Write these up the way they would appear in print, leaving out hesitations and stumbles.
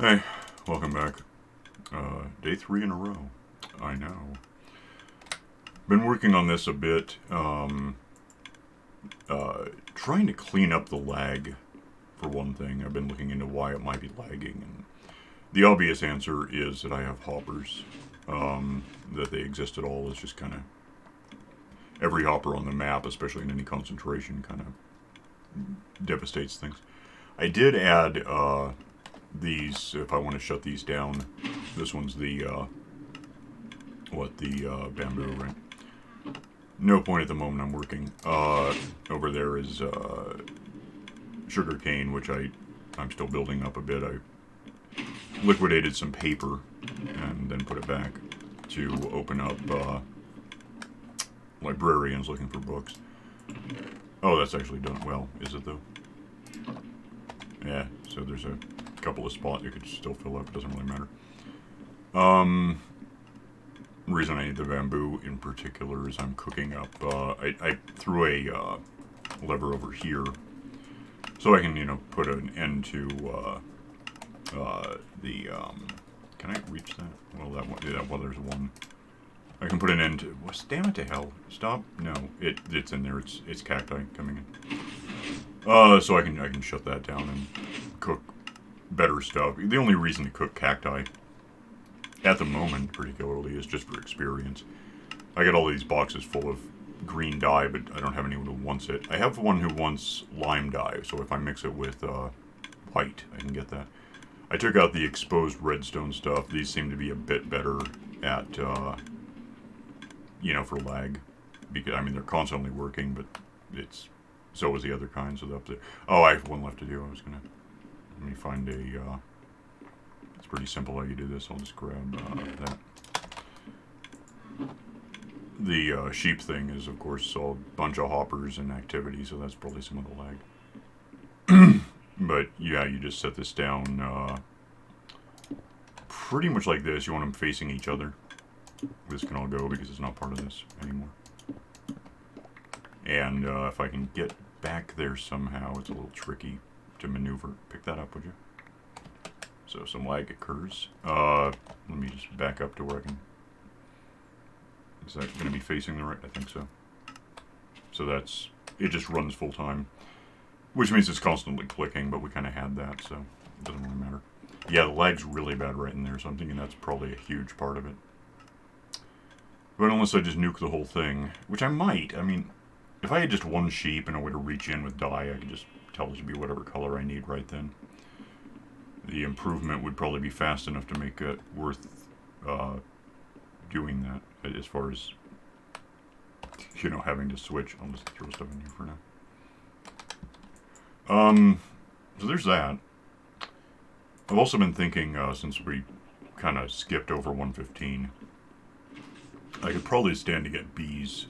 Hey, welcome back. Day 3 in a row. I know. Been working on this a bit, trying to clean up the lag, for one thing. I've been looking into why it might be lagging, and the obvious answer is that I have hoppers. That they exist at all is just kind of every hopper on the map, especially in any concentration, kind of devastates things. I did add these, if I want to shut these down. This one's the bamboo, right? No point at the moment. I'm working. Over there is sugar cane, which I'm still building up a bit. I liquidated some paper and then put it back to open up librarians looking for books. Oh, that's actually done well, is it though? Yeah, so there's a couple of spots you could still fill up. It doesn't really matter. Reason I need the bamboo in particular is I'm cooking up. I threw a lever over here so I can put an end to the. Can I reach that? Well, that one. Yeah, well, there's one. I can put an end to. Well, damn it to hell! Stop! No, it's in there. It's cacti coming in. So I can shut that down and cook better stuff. The only reason to cook cacti at the moment, particularly, is just for experience. I got all these boxes full of green dye, but I don't have anyone who wants it. I have one who wants lime dye, so if I mix it with white, I can get that. I took out the exposed redstone stuff. These seem to be a bit better at, for lag. Because, I mean, they're constantly working, but so is the other kind, so up there. Oh, I have one left to do. Let me find a, it's pretty simple how you do this. I'll just grab that. The sheep thing is, of course, a bunch of hoppers and activity, so that's probably some of the lag. But, yeah, you just set this down pretty much like this. You want them facing each other. This can all go because it's not part of this anymore. And if I can get back there somehow, it's a little tricky to maneuver. Pick that up, would you? So some lag occurs. Let me just back up to where I can. Is that going to be facing the right? I think so. So it just runs full time, which means it's constantly clicking, but we kind of had that, so it doesn't really matter. Yeah, the lag's really bad right in there, so I'm thinking that's probably a huge part of it. But unless I just nuke the whole thing, which I might. I mean, if I had just one sheep and a way to reach in with dye, I could just tell it to be whatever color I need right then. The improvement would probably be fast enough to make it worth doing that, as far as, having to switch. I'll just throw stuff in here for now. So there's that. I've also been thinking, since we kind of skipped over 115, I could probably stand to get bees.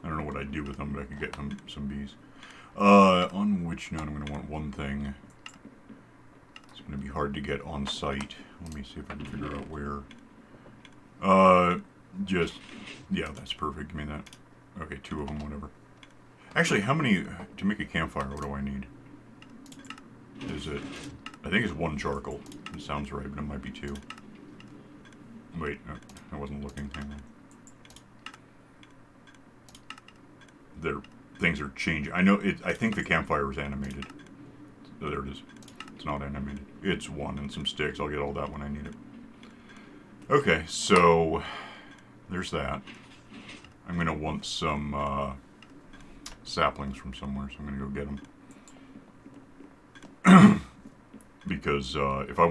I don't know what I'd do with them, but I could get them some bees. On which note, I'm going to want one thing. It's going to be hard to get on site. Let me see if I can figure out where. Yeah, that's perfect. Give me that. Okay, 2 of them, whatever. Actually, how many, to make a campfire, what do I need? I think it's 1 charcoal. It sounds right, but it might be 2. Wait, no, I wasn't looking. Hang on. Things are changing. I think the campfire is animated. Oh, there it is. It's not animated. It's 1 and some sticks. I'll get all that when I need it. Okay, so there's that. I'm going to want some saplings from somewhere, so I'm going to go get them. Because if I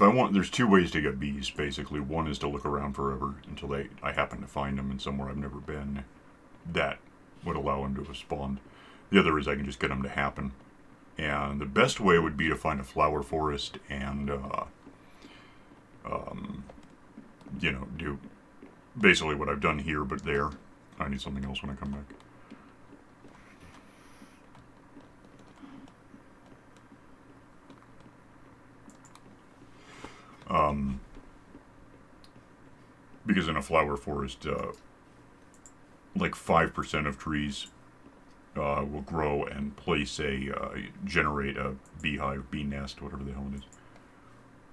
want, there's 2 ways to get bees, basically. One is to look around forever until I happen to find them in somewhere I've never been. That would allow them to have spawned. The other is I can just get them to happen. And the best way would be to find a flower forest and, do basically what I've done here, but there. I need something else when I come back. Because in a flower forest, like 5% of trees will grow and generate a beehive, bee nest, whatever the hell it is.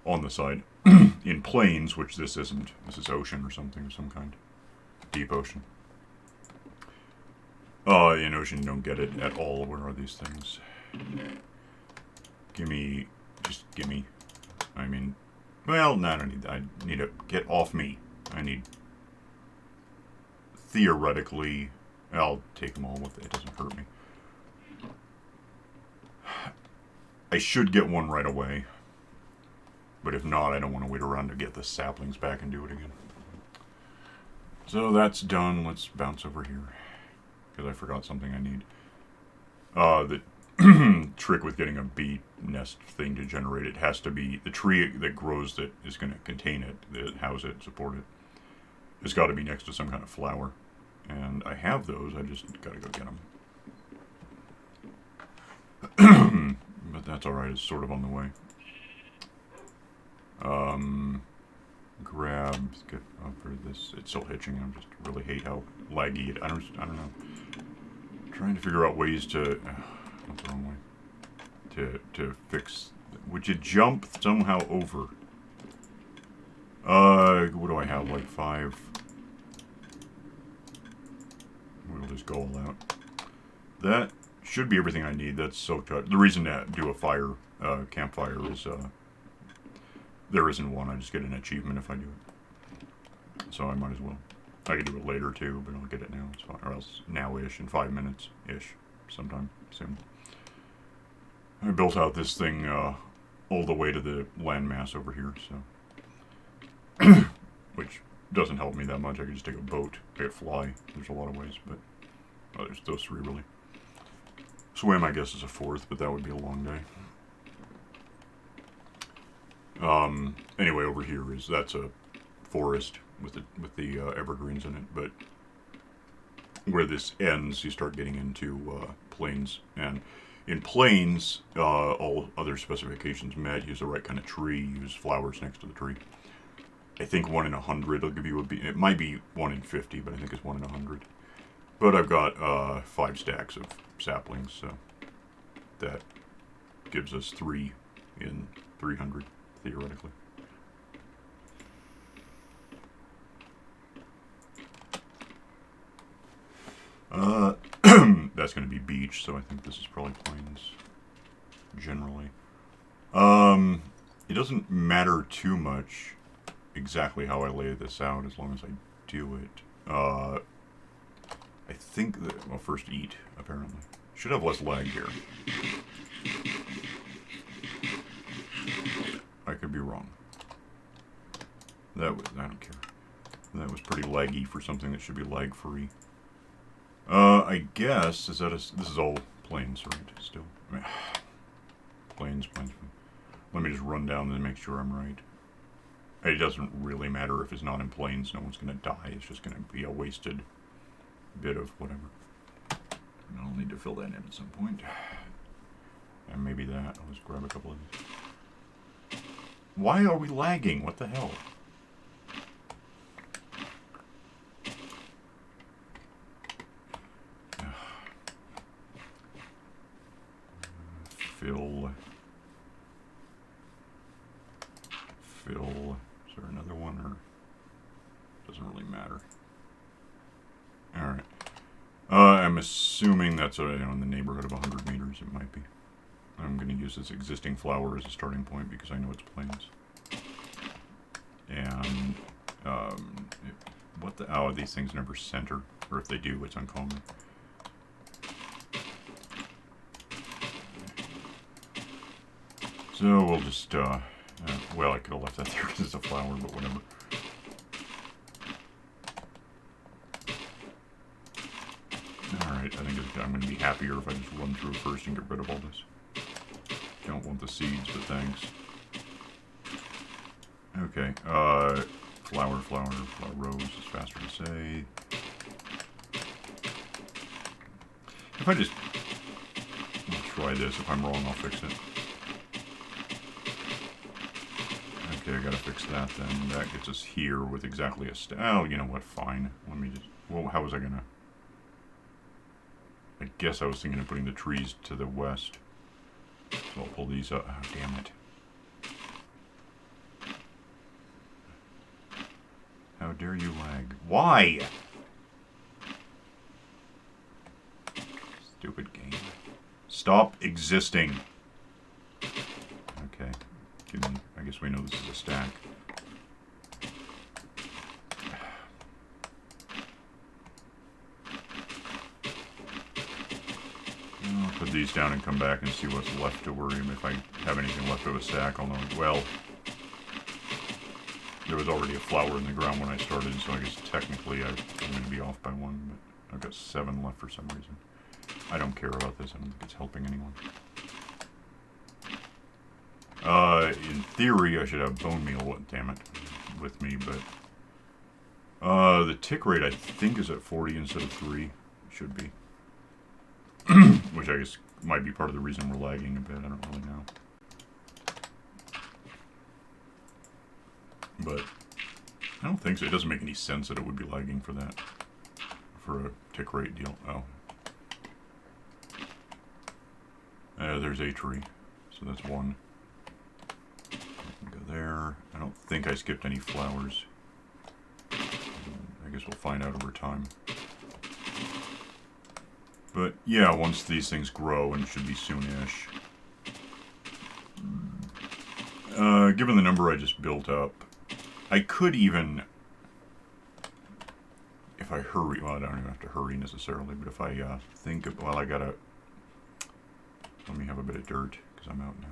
on the side. In plains, which this isn't. This is ocean or something of some kind. Deep ocean. In ocean you don't get it at all. Where are these things? Gimme. Just gimme. I mean, well, no, I don't need that. I need to get off me. I need, theoretically, I'll take them all with it. It doesn't hurt me. I should get one right away. But if not, I don't want to wait around to get the saplings back and do it again. So that's done. Let's bounce over here. Because I forgot something I need. The trick with getting a bee nest thing to generate it has to be the tree that grows that is going to contain it, that house it, support it. It's got to be next to some kind of flower. And I have those. I just got to go get them. But that's alright. It's sort of on the way. Grab, get over this. It's still hitching. I just really hate how laggy it. I don't know. I'm trying to figure out ways to. What's the wrong way? To fix. Would you jump somehow over? What do I have? Like 5. We'll just go all out. That should be everything I need. That's soaked up. The reason to do a fire, campfire is there isn't one. I just get an achievement if I do it. So I might as well. I could do it later too, but I'll get it now. It's fine. Or else now-ish, in 5 minutes-ish, sometime soon. I built out this thing all the way to the landmass over here, so. Which doesn't help me that much. I could just take a boat. I could fly. There's a lot of ways, but there's those 3 really. Swim, I guess, is a 4th, but that would be a long day. Anyway, over here that's a forest with the evergreens in it, but where this ends, you start getting into plains, and in plains, all other specifications met. Use the right kind of tree. Use flowers next to the tree. I think 1 in 100 will give you it might be 1 in 50, but I think it's 1 in 100. But I've got 5 stacks of saplings, so that gives us 3 in 300 theoretically. That's going to be beach, so I think this is probably plains generally. It doesn't matter too much exactly how I lay this out as long as I do it. I think that, well, first eat, apparently. Should have less lag here. I could be wrong. That was, I don't care. That was pretty laggy for something that should be lag-free. I guess, this is all plains, right, still? Plains. Let me just run down and make sure I'm right. It doesn't really matter if it's not in plains, no one's gonna die, it's just gonna be a wasted bit of whatever. And I'll need to fill that in at some point. And maybe that, I'll just grab a couple of these. Why are we lagging? What the hell? Fill. Is there another one, or doesn't really matter? All right. I'm assuming that's in the neighborhood of 100 meters. It might be. I'm going to use this existing flower as a starting point because I know it's plains. And what the? Oh, these things never center, or if they do, it's uncommon. So we'll just, well, I could have left that there because it's a flower, but whatever. Alright, I think I'm going to be happier if I just run through first and get rid of all this. Don't want the seeds, but thanks. Okay, flower rose is faster to say. If I just, I'll try this. If I'm wrong, I'll fix it. Okay, I gotta fix that then. That gets us here with exactly a oh, you know what, fine. Let me just, well, how was I gonna? I guess I was thinking of putting the trees to the west. So I'll pull these up. Oh, damn it. dare you lag? Why? Stupid game. Stop existing. Okay. Give me, I guess we know this is a stack. I'll put these down and come back and see what's left to worry. If I have anything left of a stack, I'll know. Well, there was already a flower in the ground when I started, so I guess technically I'm going to be off by one, but I've got 7 left for some reason. I don't care about this. I don't think it's helping anyone. In theory, I should have bone meal, damn it, with me, but the tick rate, I think, is at 40 instead of 3. It should be. Which I guess might be part of the reason we're lagging a bit. I don't really know. But I don't think so. It doesn't make any sense that it would be lagging for that. For a tick rate deal. Oh. There's a tree. So that's 1. Go there. I don't think I skipped any flowers. I guess we'll find out over time. But yeah, once these things grow, and it should be soonish. Given the number I just built up, I could even, if I hurry, well, I don't even have to hurry necessarily, but if I think of, well, I gotta, let me have a bit of dirt, because I'm out now.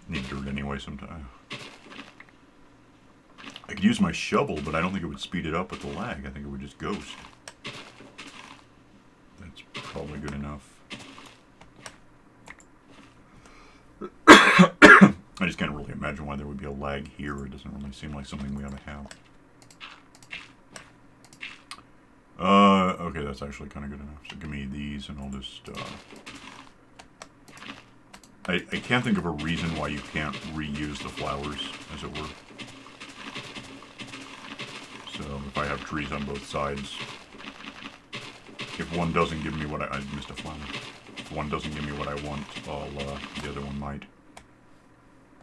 Need dirt anyway sometime. I could use my shovel, but I don't think it would speed it up with the lag. I think it would just ghost. That's probably good enough. I just can't really imagine why there would be a lag here. It doesn't really seem like something we ought to have. Okay, that's actually kind of good enough. So give me these and I'll just, I can't think of a reason why you can't reuse the flowers, as it were. So if I have trees on both sides, if one doesn't give me what I missed a flower. If one doesn't give me what I want, the other one might.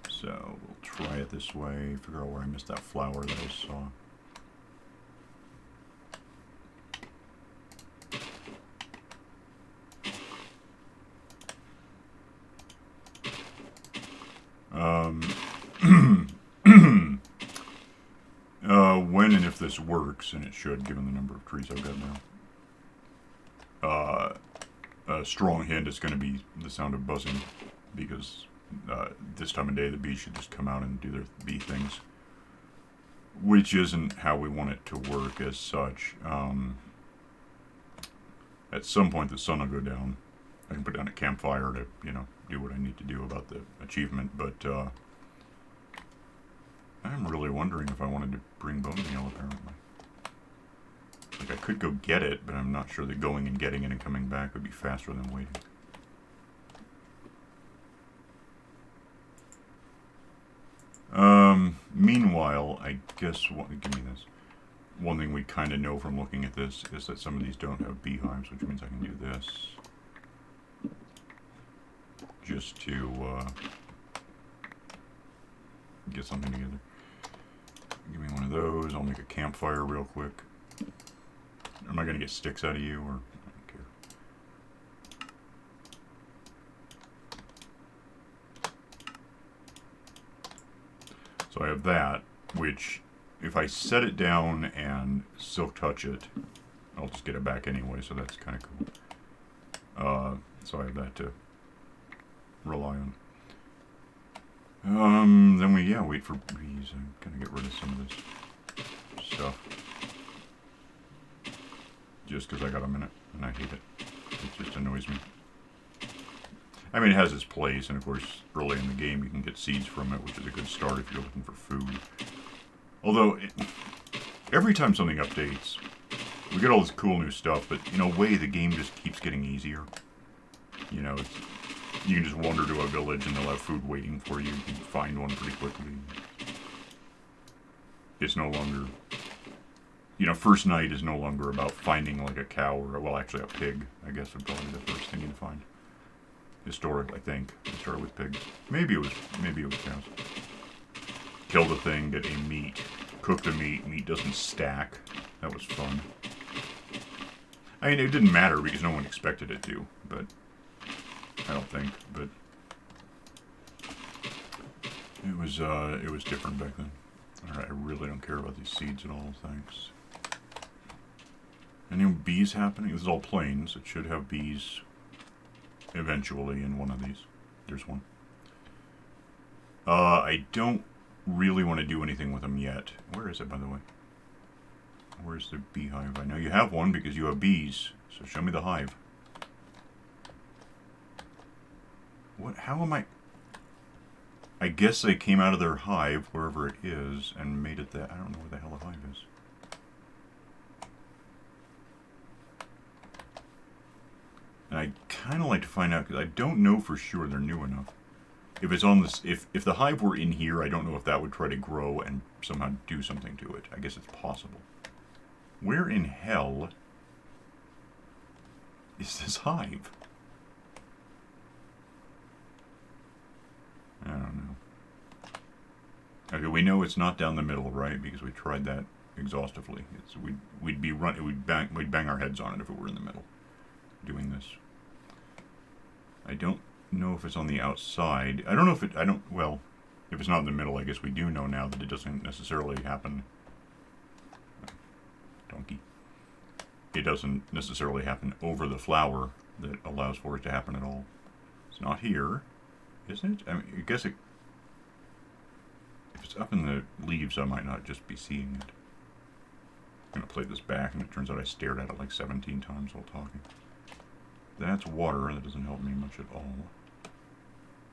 So we'll try it this way, figure out where I missed that flower that I saw. When and if this works, and it should, given the number of trees I've got now, a strong hint is going to be the sound of buzzing, because this time of day the bees should just come out and do their bee things, which isn't how we want it to work as such. At some point the sun will go down. I can put down a campfire to, you know, do what I need to do about the achievement, but I'm really wondering if I wanted to bring bone meal, apparently. Like, I could go get it, but I'm not sure that going and getting it and coming back would be faster than waiting. Meanwhile, I guess, give me this. One thing we kind of know from looking at this is that some of these don't have beehives, which means I can do this. Just to get something together. Give me one of those. I'll make a campfire real quick. Am I going to get sticks out of you, or I don't care. So I have that, which if I set it down and silk touch it, I'll just get it back anyway, so that's kind of cool. So I have that to rely on. Then we, wait for bees. I'm gonna get rid of some of this stuff. Just because I got a minute, and I hate it. It just annoys me. I mean, it has its place, and of course, early in the game you can get seeds from it, which is a good start if you're looking for food. Although, every time something updates, we get all this cool new stuff, but in a way the game just keeps getting easier. You know, you can just wander to a village and they'll have food waiting for you. You can find one pretty quickly. It's no longer you know, first night is no longer about finding like a cow or, well, actually a pig, I guess would probably be the first thing you'd find. Historic, I think. It started with pigs. Maybe it was cows. Kill the thing, get a meat. Cook the meat. Meat doesn't stack. That was fun. I mean, it didn't matter because no one expected it to, but I don't think. But it was different back then. All right, I really don't care about these seeds at all. Thanks. Any bees happening? This is all plains. It should have bees eventually in one of these. There's one. I don't really want to do anything with them yet. Where is it, by the way? Where's the beehive? I know you have one because you have bees. So show me the hive. What? How am I? I guess they came out of their hive, wherever it is, and made it that. I don't know where the hell the hive is. And I kind of like to find out, because I don't know for sure they're new enough. If it's on this, if the hive were in here, I don't know if that would try to grow and somehow do something to it. I guess it's possible. Where in hell is this hive? I don't know. Okay, we know it's not down the middle, right? Because we tried that exhaustively. We'd bang our heads on it if it were in the middle. Doing this. I don't know if it's on the outside. I don't know if it. Well, if it's not in the middle, I guess we do know now that it doesn't necessarily happen. Donkey. It doesn't necessarily happen over the flower that allows for it to happen at all. It's not here, isn't it? I mean, I guess it. If it's up in the leaves, I might not just be seeing it. I'm gonna play this back, and it turns out I stared at it like 17 times while talking. That's water. That doesn't help me much at all.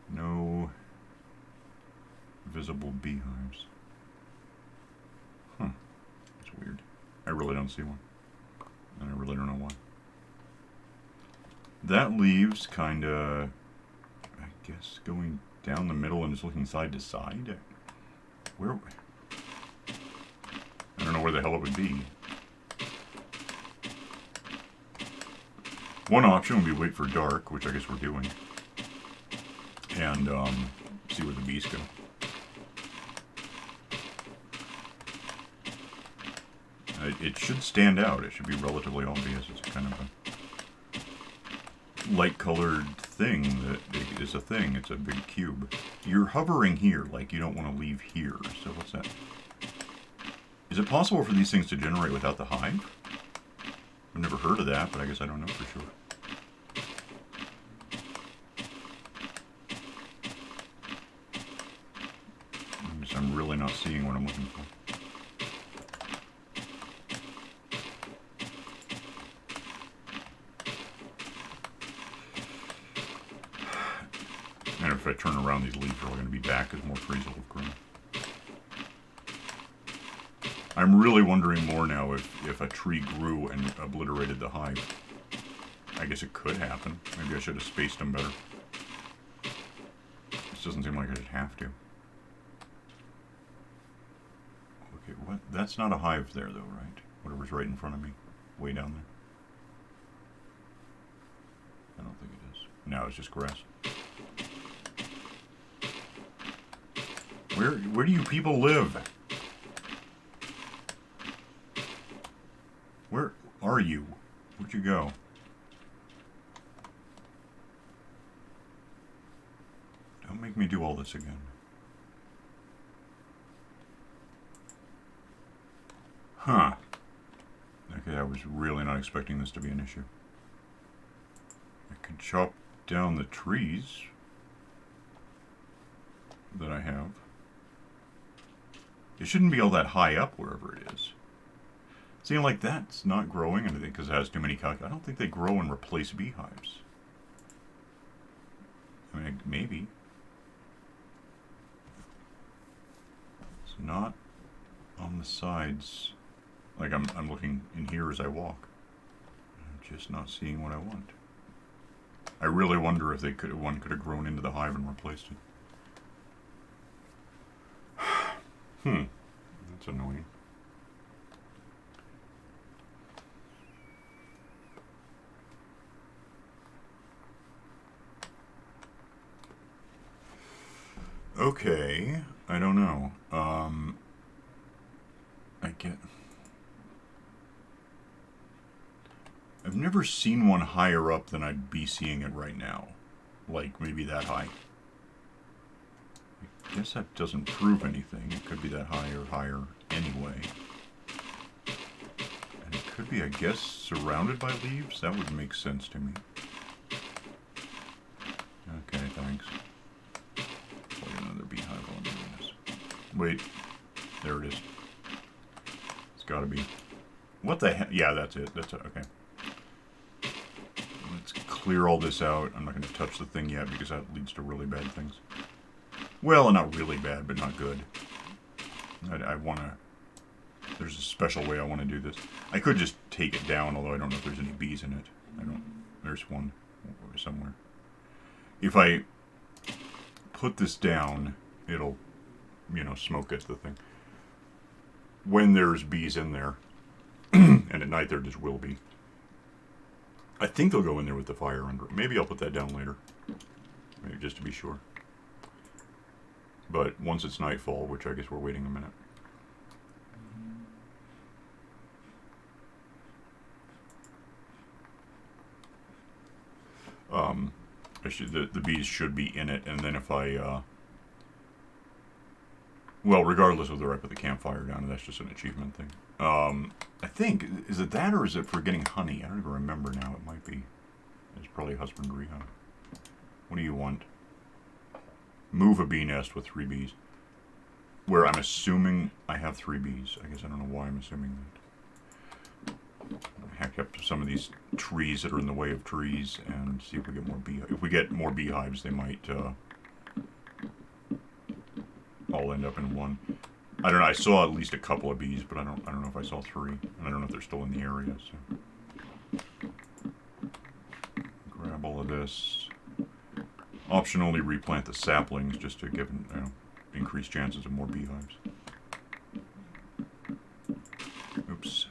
No visible beehives. Huh. That's weird. I really don't see one. And I really don't know why. That leaves kinda, I guess, going down the middle and just looking side to side. Where? I don't know where the hell it would be. One option would be wait for dark, which I guess we're doing. And see where the bees go. It should stand out. It should be relatively obvious. It's kind of a light-colored thing that is a thing. It's a big cube. You're hovering here, like you don't want to leave here. So what's that? Is it possible for these things to generate without the hive? I've never heard of that, but I guess I don't know for sure. I'm really not seeing what I'm looking for. And if I turn around, these leaves are all going to be back as more trees will have grown. I'm really wondering more now if a tree grew and obliterated the hive. I guess it could happen. Maybe I should have spaced them better. This doesn't seem like I should have to. Okay, what? That's not a hive there, though, right? Whatever's right in front of me. Way down there. I don't think it is. No, it's just grass. Where do you people live? Where are you? Where'd you go? Don't make me do all this again. Huh. Okay, I was really not expecting this to be an issue. I could chop down the trees that I have. It shouldn't be all that high up wherever it is. See, like that's not growing anything because it has too many I don't think they grow and replace beehives. I mean, maybe. It's not on the sides. Like I'm looking in here as I walk. I'm just not seeing what I want. I really wonder if one could have grown into the hive and replaced it. That's annoying. Okay, I don't know. I've never seen one higher up than I'd be seeing it right now. Like, maybe that high. I guess that doesn't prove anything. It could be that high or higher anyway. And it could be, I guess, surrounded by leaves? That would make sense to me. Okay, thanks. Play another beehive on this. Wait. There it is. It's gotta be. What the heck? Yeah, that's it. That's it. Okay. Let's clear all this out. I'm not going to touch the thing yet because that leads to really bad things. Well, not really bad, but not good. I want to... There's a special way I want to do this. I could just take it down, although I don't know if there's any bees in it. I don't... There's one somewhere. If I put this down, it'll, you know, smoke at the thing. When there's bees in there, and at night there just will be. I think they'll go in there with the fire under it. Maybe I'll put that down later. Maybe just to be sure. But once it's nightfall, which I guess we're waiting a minute. The bees should be in it, and then if I, well, regardless of whether I put the campfire down, that's just an achievement thing. I think, is it that or is it for getting honey? I don't even remember now. It might be. It's probably husbandry, huh? What do you want? Move a bee nest with 3 bees. Where I'm assuming I have 3 bees. I guess I don't know why I'm assuming that. Hack up some of these trees that are in the way of trees and see if we get more beehives. If we get more beehives, they might all end up in one. I don't know. I saw at least a couple of bees, but I don't know if I saw 3, and I don't know if they're still in the area. So grab all of this. Optionally replant the saplings just to give increased chances of more beehives. Oops.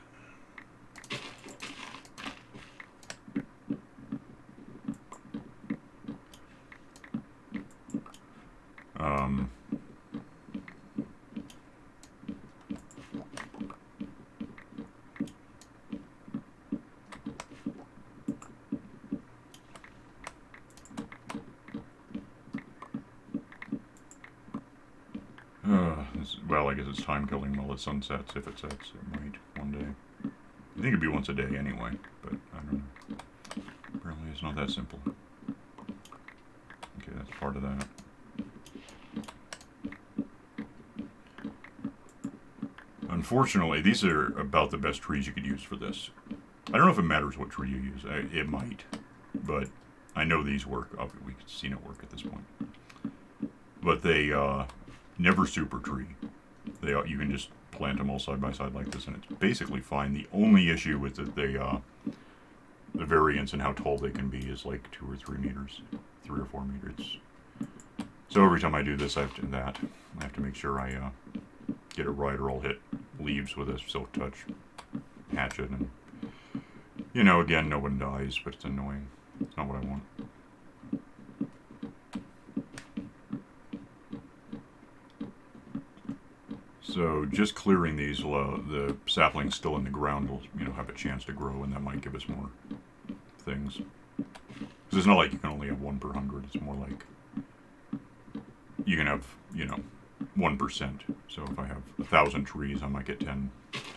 Well, I guess it's time killing while the sun sets. If it sets, it might one day. I think it'd be once a day anyway, but I don't know. Apparently it's not that simple. Okay, that's part of that. Unfortunately, these are about the best trees you could use for this. I don't know if it matters what tree you use. It might, but I know these work. We've seen it work at this point. But they never super tree. You can just plant them all side by side like this, and it's basically fine. The only issue is that the variance in how tall they can be is like 2 or 3 meters, 3 or 4 meters. So every time I do this, I have to make sure I get it right, or I'll hit leaves with a silk touch hatchet, and you know, again, no one dies, but it's annoying. It's not what I want. So just clearing these, the saplings still in the ground will, you know, have a chance to grow, and that might give us more things. Because it's not like you can only have 1 per 100. It's more like you can have, you know, 1%. So if I have 1,000 trees, I might get 10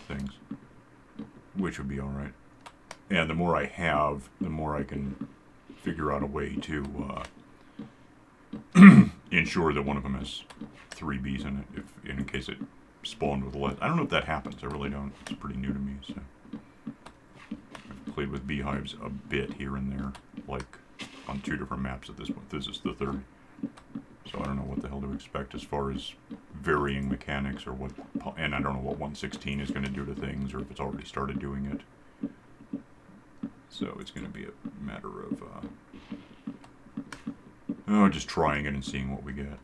things, which would be all right. And the more I have, the more I can figure out a way to ensure that one of them has 3 bees in it, if in case it spawned with less. I don't know if that happens. I really don't. It's pretty new to me. So I've played with beehives a bit here and there, like on 2 different maps at this point. This is the 3rd. So I don't know what the hell to expect as far as varying mechanics, or what, and I don't know what 1.16 is going to do to things, or if it's already started doing it. So it's going to be a matter of just trying it and seeing what we get.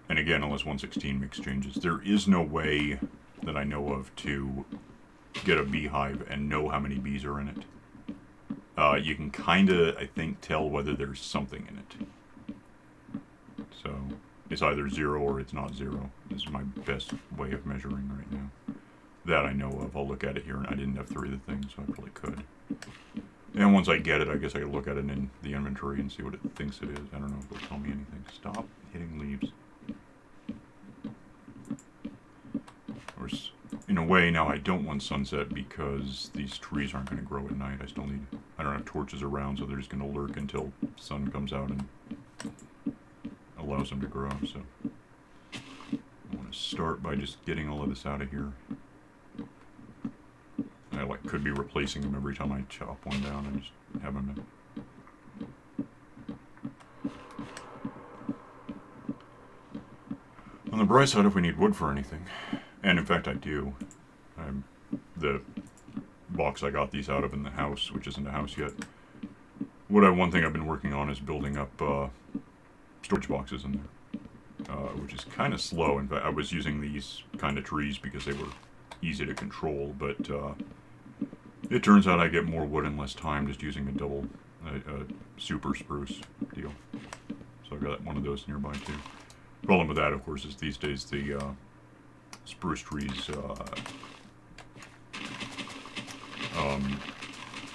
And again, unless 1.16 makes changes, there is no way that I know of to get a beehive and know how many bees are in it. You can kind of, I think, tell whether there's something in it. So it's either 0 or it's not 0. This is my best way of measuring right now. That I know of. I'll look at it here, and I didn't have 3 of the things, so I probably could. And once I get it, I guess I can look at it in the inventory and see what it thinks it is. I don't know if it'll tell me anything. Stop hitting leaves. Of course, in a way, now I don't want sunset because these trees aren't going to grow at night. I don't have torches around, so they're just going to lurk until sun comes out and allows them to grow. So I want to start by just getting all of this out of here. I could be replacing them every time I chop one down and just have them. On the bright side, if we need wood for anything, and in fact I do, the box I got these out of in the house, which isn't a house yet. One thing I've been working on is building up storage boxes in there, which is kind of slow. In fact, I was using these kind of trees because they were easy to control, but it turns out I get more wood in less time just using a super spruce deal. So I've got one of those nearby too. Problem with that, of course, is these days the spruce trees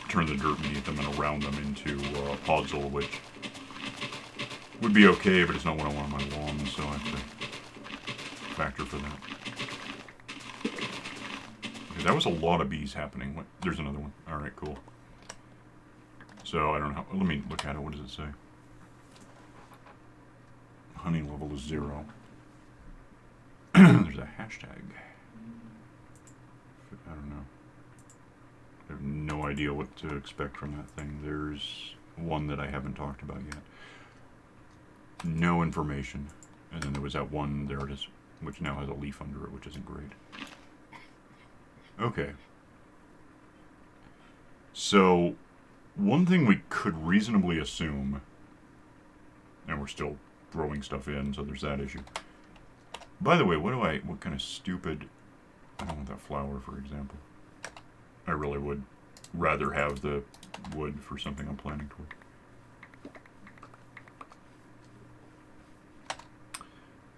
turn the dirt beneath them and around them into podzol, which would be okay, but it's not what I want on my lawn, so I have to factor for that. Okay, that was a lot of bees happening. There's another one. Alright, cool. So, I don't know. Let me look at it. What does it say? Honey level is 0. There's a hashtag. I don't know. I have no idea what to expect from that thing. There's one that I haven't talked about yet. No information. And then there was that one, there it is, which now has a leaf under it, which isn't great. Okay. So, one thing we could reasonably assume, and we're still throwing stuff in, so there's that issue. By the way, what kind of stupid, I don't want that flower, for example. I really would rather have the wood for something I'm planning toward.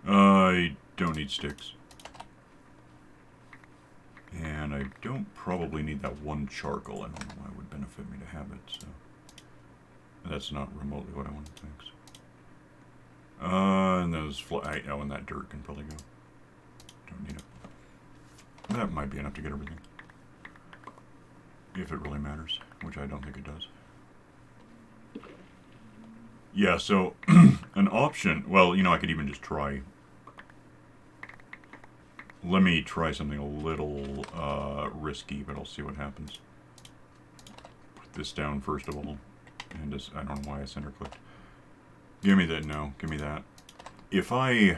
I don't need sticks. And I don't probably need that one charcoal. I don't know why it would benefit me to have it, so that's not remotely what I want to think. So. And those and that dirt can probably go. Don't need it. That might be enough to get everything. If it really matters, which I don't think it does. Yeah, so an option, well, I could even just try. Let me try something a little risky, but I'll see what happens. Put this down first of all. And just, I don't know why I center clicked. Give me that, no, give me that. If I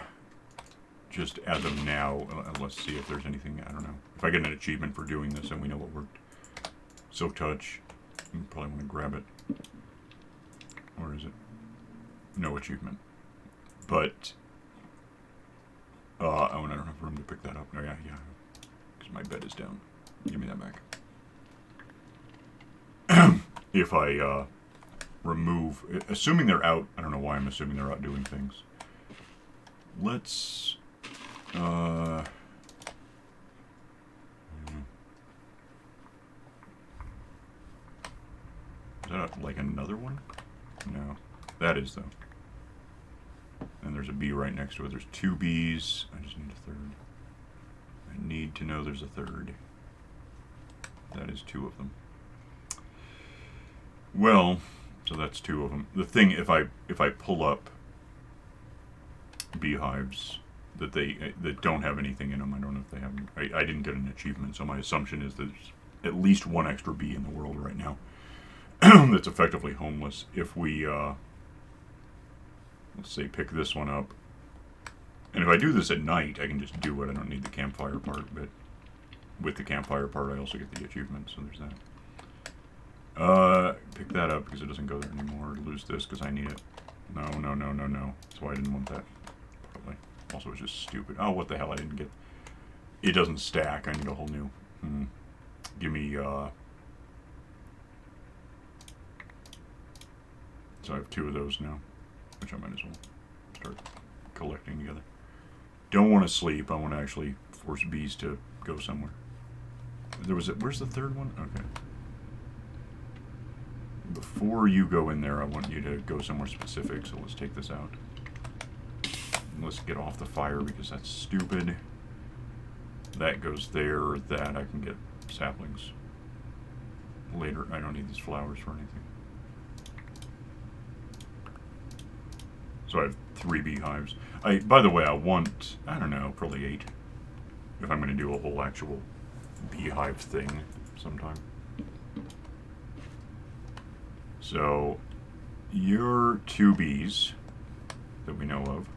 just, as of now, let's see if there's anything, I don't know. If I get an achievement for doing this and we know what worked. Silk touch, you probably want to grab it. Or is it? No achievement. But, oh, and I don't have room to pick that up. Oh, yeah. Because my bed is down. Give me that back. If I remove, assuming they're out, I don't know why I'm assuming they're out doing things. Let's, is that like another one? No. That is, though. And there's a bee right next to it. There's 2 bees. I just need a third. I need to know there's a third. That is 2 of them. Well, so that's 2 of them. The thing, if I pull up beehives that don't have anything in them, I don't know if they have them. I didn't get an achievement, so my assumption is there's at least 1 extra bee in the world right now that's effectively homeless. If we let's say pick this one up, and if I do this at night, I can just do it. I don't need the campfire part, but with the campfire part, I also get the achievement, so there's that. Pick that up because it doesn't go there anymore. Lose this because I need it. No. That's why I didn't want that. Probably. Also, it's just stupid. Oh, what the hell? I didn't get. It doesn't stack. I need a whole new. Give me. So I have 2 of those now, which I might as well start collecting together. Don't want to sleep. I want to actually force bees to go somewhere. There was where's the third one? Okay. Before you go in there, I want you to go somewhere specific, so let's take this out. Let's get off the fire because that's stupid. That goes there. That I can get saplings later. I don't need these flowers for anything. So I have 3 beehives. By the way, I want, I don't know, probably 8. If I'm going to do a whole actual beehive thing sometime. So, you're 2 bees that we know of.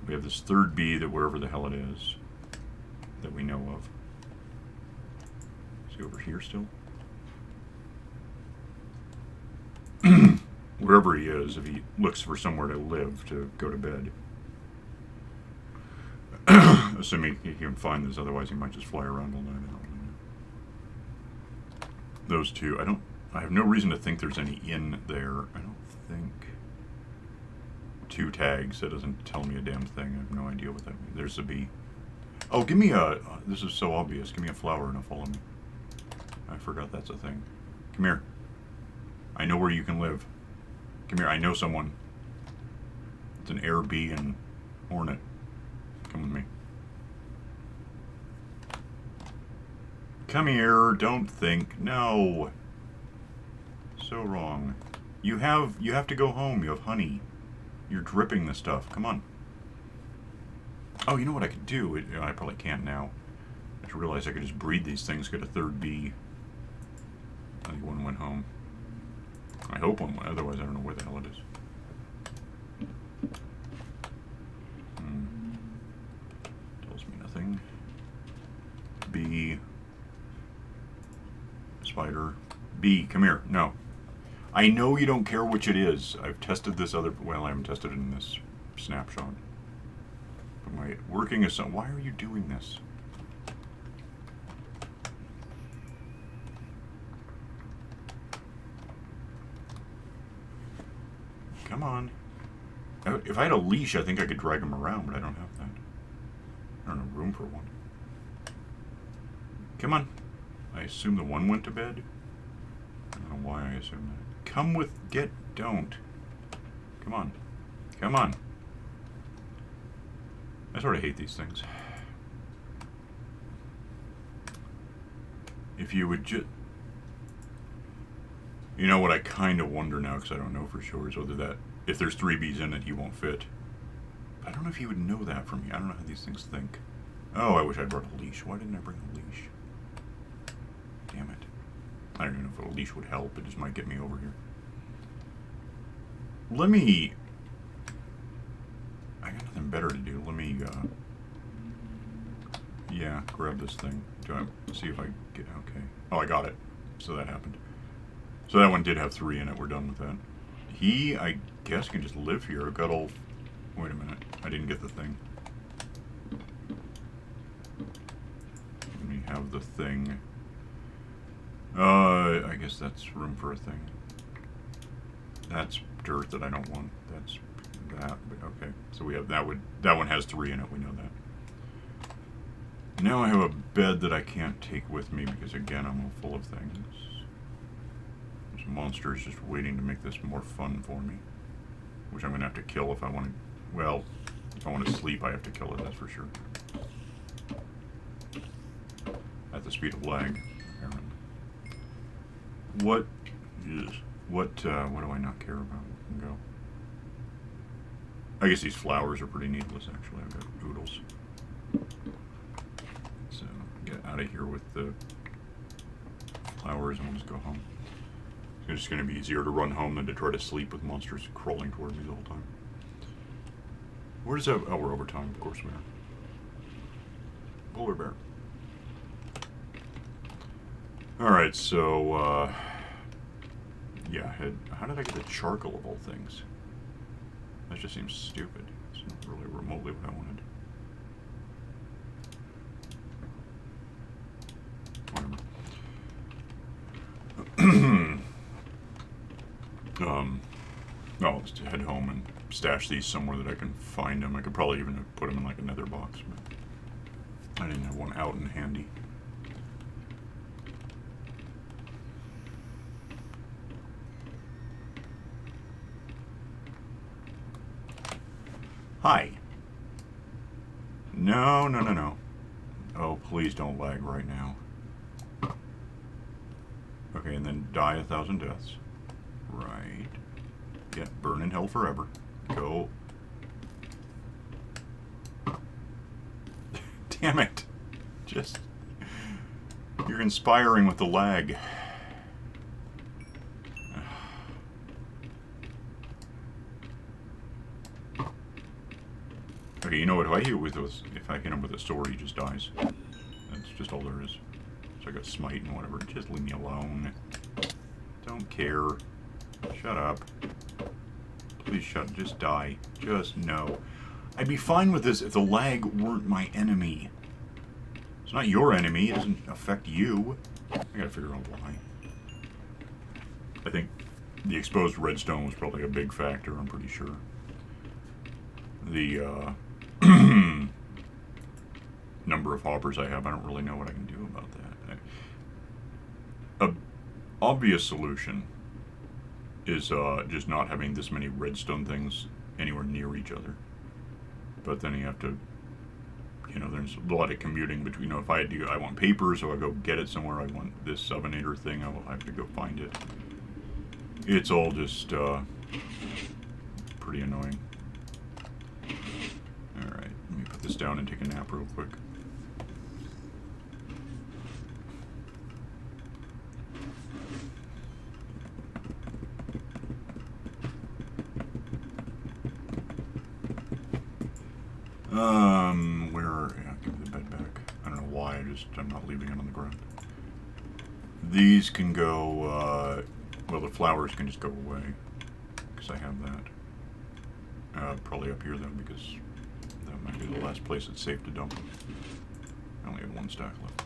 We have this 3rd bee that wherever the hell it is that we know of. Is he over here still? Wherever he is, if he looks for somewhere to live, to go to bed. Assuming he can find this, otherwise he might just fly around all night. Those 2, I have no reason to think there's any in there. I don't think. 2 tags, that doesn't tell me a damn thing. I have no idea what that means. There's a bee. Oh, give me a, this is so obvious, give me a flower and it'll follow me. I forgot that's a thing. Come here. I know where you can live. Come here, I know someone. It's an air bee and hornet. Come with me. Come here, don't think. No. So wrong. You have to go home. You have honey. You're dripping the stuff. Come on. Oh, you know what I could do? I probably can't now. I just realized I could just breed these things, get a 3rd bee. I think one went home. I hope one went, otherwise I don't know where the hell it is. Tells me nothing. Bee. Spider. Bee, come here. No. I know you don't care which it is. I've tested this other, well, I haven't tested it in this snapshot. But my working is, why are you doing this? Come on. If I had a leash, I think I could drag him around, but I don't have that. I don't have room for one. Come on. I assume the one went to bed. I don't know why I assume that. Come with, don't. Come on. Come on. I sort of hate these things. If you would just... You know what I kind of wonder now, because I don't know for sure, is whether that, if there's 3 bees in it, he won't fit. I don't know if he would know that from me. I don't know how these things think. Oh, I wish I brought a leash. Why didn't I bring a leash? Damn it. I don't even know if a leash would help. It just might get me over here. Let me... I got nothing better to do. Let me, yeah, grab this thing. Do I see if I get... Okay. Oh, I got it. So that happened. So that one did have 3 in it. We're done with that. He, I guess, can just live here. I've got all... Wait a minute. I didn't get the thing. Let me have the thing. I guess that's room for a thing. That's dirt that I don't want. That's that. But okay. So we have that one has 3 in it. We know that. Now I have a bed that I can't take with me because again I'm all full of things. There's monsters just waiting to make this more fun for me. Which I'm gonna have to kill if I want to. Well, if I want to sleep, I have to kill it. That's for sure. At the speed of lag, apparently. What do I not care about? We can go. I guess these flowers are pretty needless, actually. I've got oodles. So, get out of here with the flowers and we'll just go home. It's just going to be easier to run home than to try to sleep with monsters crawling toward me the whole time. Where's that? Oh, we're over time. Of course we are. Polar bear. Alright, so, yeah, how did I get the charcoal of all things? That just seems stupid. It's not really remotely what I wanted. Whatever. Well, let's head home and stash these somewhere that I can find them. I could probably even put them in like a nether box, but I didn't have one out and handy. Hi. No, no, no, no. Oh, please don't lag right now. Okay, and then die 1,000 deaths. Right. Yeah, burn in hell forever. Go. Damn it. Just... You're inspiring with the lag. Okay, you know what? If I hit him with a sword, he just dies. That's just all there is. So I got smite and whatever. Just leave me alone. Don't care. Shut up. Please shut. Just die. Just no. I'd be fine with this if the lag weren't my enemy. It's not your enemy. It doesn't affect you. I gotta figure out why. I think the exposed redstone was probably a big factor, I'm pretty sure. The, number of hoppers I have, I don't really know what I can do about that. A obvious solution is just not having this many redstone things anywhere near each other. But then you have to, you know, there's a lot of commuting between, you know, if I had to go, I want paper, so I go get it somewhere. I want this subonator thing, I will have to go find it. It's all just pretty annoying. Alright, let me put this down and take a nap real quick. Yeah, give me the bed back. I don't know why, I'm not leaving it on the ground. These can go, well, the flowers can just go away, because I have that. Probably up here, though, because that might be the last place it's safe to dump them. I only have one stack left.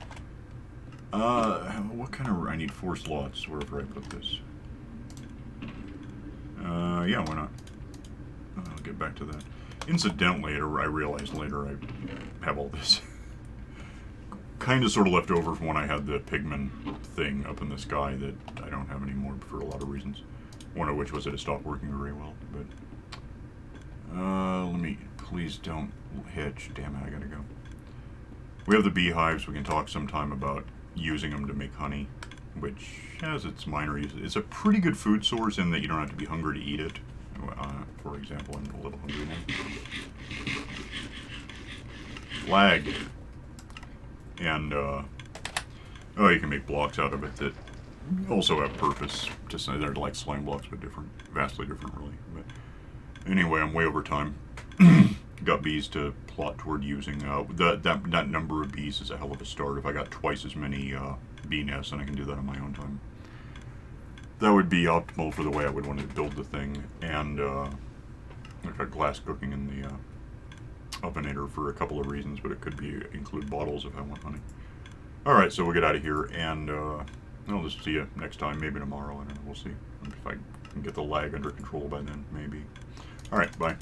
What kind of... I need 4 slots wherever I put this. Yeah, why not? I'll get back to that. Incidentally, I realized later I have all this kind of sort of left over from when I had the pigman thing up in the sky that I don't have anymore for a lot of reasons. One of which was that it stopped working very well, but... let me... Please don't hitch. Damn it, I gotta go. We have the beehives. We can talk sometime about using them to make honey, which has its minor uses. It's a pretty good food source in that you don't have to be hungry to eat it. For example, I'm a little hungry now. Lag. And, oh, you can make blocks out of it that also have purpose. Just they're like slime blocks, but different. Vastly different, really. But anyway, I'm way over time. Got bees to plot toward using. That number of bees is a hell of a start. If I got twice as many bee nests, and I can do that on my own time, that would be optimal for the way I would want to build the thing. And I've got glass cooking in the ovenator for a couple of reasons, but it could be include bottles if I want honey. Alright, so we'll get out of here, and I'll just see you next time, maybe tomorrow, I don't know, we'll see. If I can get the lag under control by then, maybe. Alright, bye.